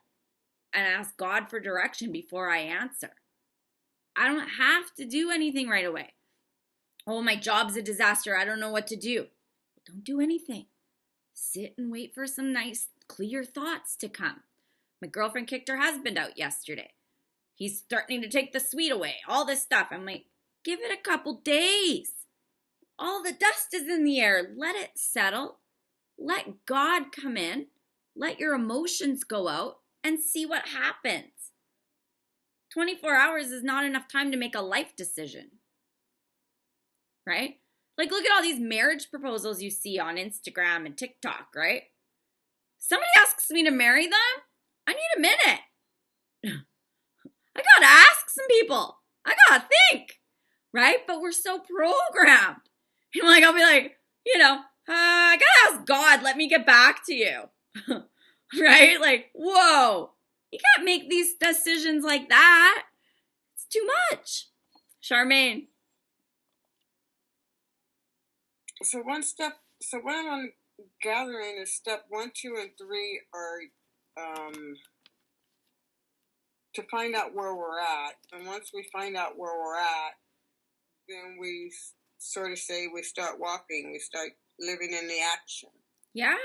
and ask God for direction before I answer. I don't have to do anything right away. Oh, my job's a disaster. I don't know what to do. Don't do anything. Sit and wait for some nice, clear thoughts to come. My girlfriend kicked her husband out yesterday. He's threatening to take the suite away. All this stuff. I'm like, give it a couple days. All the dust is in the air. Let it settle. Let God come in. Let your emotions go out and see what happens. 24 hours is not enough time to make a life decision. Right? Like, look at all these marriage proposals you see on Instagram and TikTok, right? Somebody asks me to marry them, I need a minute. I gotta ask some people. I gotta think, right? But we're so programmed. And like, I'll be like, I gotta ask God, let me get back to you. Right? Like, whoa, you can't make these decisions like that. It's too much. Charmaine. So what I'm gathering is step 1, 2, and 3 are to find out where we're at. And once we find out where we're at, then we sort of say we start walking, we start living in the action. Yeah.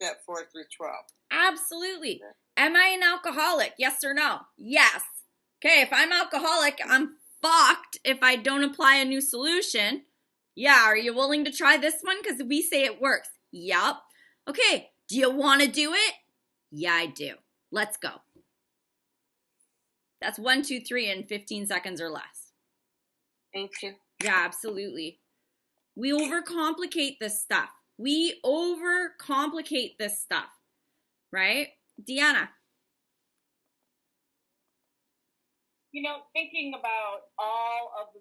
Step 4 through 12. Absolutely. Yeah. Am I an alcoholic? Yes or no? Yes. Okay, if I'm alcoholic, I'm fucked if I don't apply a new solution. Yeah, are you willing to try this one? Because we say it works. Yup. Okay, do you want to do it? Yeah, I do. Let's go. That's 1, 2, 3 in 15 seconds or less. Thank you. Yeah, absolutely. We overcomplicate this stuff. Right? Deanna. Thinking about all of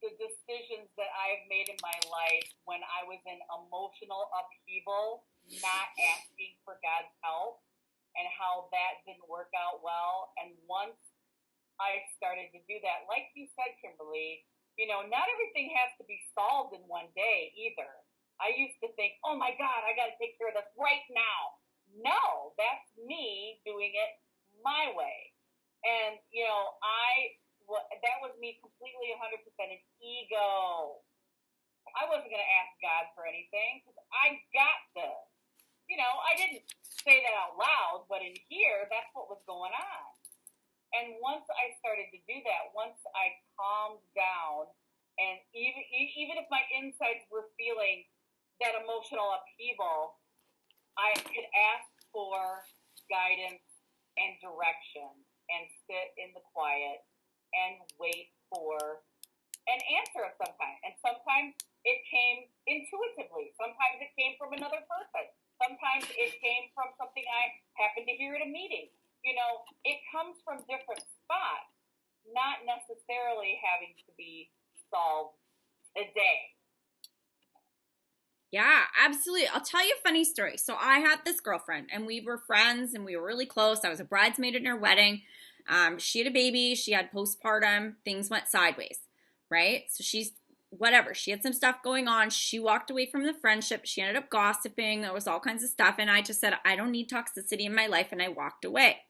the decisions that I've made in my life when I was in emotional upheaval, not asking for God's help, and how that didn't work out well. And once I started to do that, like you said, Kimberly, not everything has to be solved in one day either. I used to think, oh my God, I got to take care of this right now. No, that's me doing it my way. And, that was me completely 100% an ego. I wasn't going to ask God for anything because I got this. I didn't say that out loud, but in here, that's what was going on. And once I started to do that, once I calmed down, and even if my insides were feeling that emotional upheaval, I could ask for guidance and direction and sit in the quiet and wait for an answer of some kind. And sometimes it came intuitively. Sometimes it came from another person. Sometimes it came from something I happened to hear at a meeting. It comes from different spots, not necessarily having to be solved today. Yeah, absolutely. I'll tell you a funny story. So I had this girlfriend, and we were friends, and we were really close. I was a bridesmaid in her wedding. She had a baby. She had postpartum. Things went sideways, right? So she had some stuff going on. She walked away from the friendship. She ended up gossiping. There was all kinds of stuff. And I just said, I don't need toxicity in my life. And I walked away.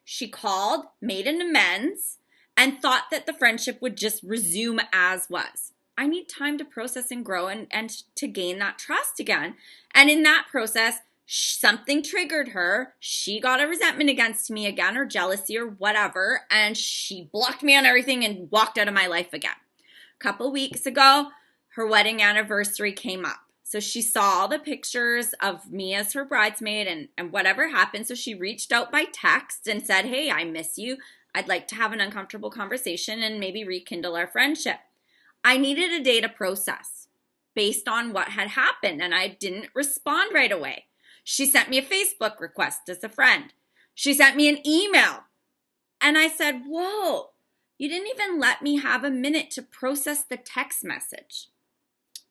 She called, made an amends, and thought that the friendship would just resume as was. I need time to process and grow and to gain that trust again. And in that process, something triggered her. She got a resentment against me again, or jealousy or whatever. And she blocked me on everything and walked out of my life again. A couple weeks ago, her wedding anniversary came up. So she saw all the pictures of me as her bridesmaid and whatever happened. So she reached out by text and said, hey, I miss you. I'd like to have an uncomfortable conversation and maybe rekindle our friendship. I needed a day to process based on what had happened, and I didn't respond right away. She sent me a Facebook request as a friend. She sent me an email, and I said, whoa, You didn't even let me have a minute to process the text message.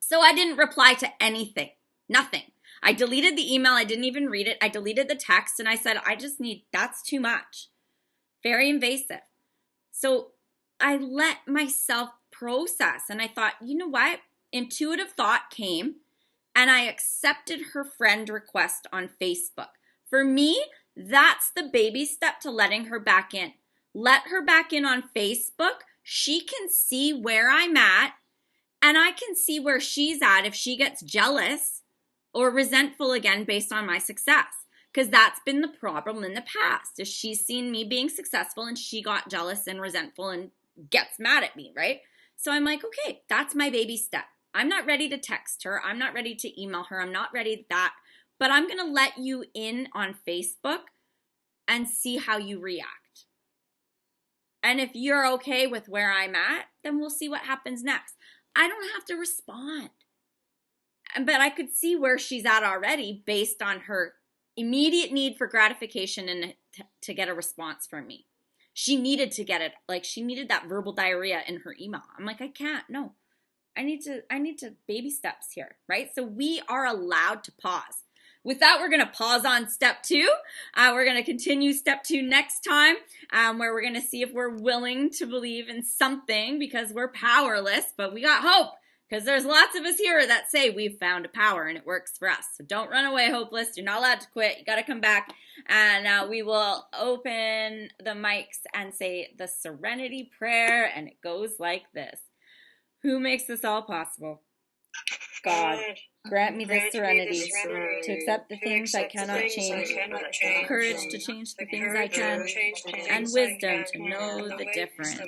So I didn't reply to anything, nothing. I deleted the email. I didn't even read it. I deleted the text and I said, that's too much. Very invasive. So I let myself process and I thought, you know what? Intuitive thought came and I accepted her friend request on Facebook. For me, that's the baby step to letting her back in. Let her back in on Facebook. She can see where I'm at and I can see where she's at if she gets jealous or resentful again based on my success. Because that's been the problem in the past, is she's seen me being successful and she got jealous and resentful and gets mad at me, right? So I'm like, okay, that's my baby step. I'm not ready to text her. I'm not ready to email her. I'm not ready to that. But I'm going to let you in on Facebook and see how you react. And if you're okay with where I'm at, then we'll see what happens next. I don't have to respond. But I could see where she's at already based on her immediate need for gratification and to get a response from me. She needed to get it. Like, she needed that verbal diarrhea in her email. I'm like, I can't. No. I need to baby steps here, right? So we are allowed to pause. With that, we're going to pause on step 2. We're going to continue step 2 next time, where we're going to see if we're willing to believe in something because we're powerless, but we got hope. Because there's lots of us here that say we've found a power and it works for us. So don't run away hopeless. You're not allowed to quit. You got to come back. And we will open the mics and say the Serenity Prayer. And it goes like this. Who makes this all possible? God. Grant me the serenity to accept the things I cannot change, courage to change the things I can, and wisdom to know the difference.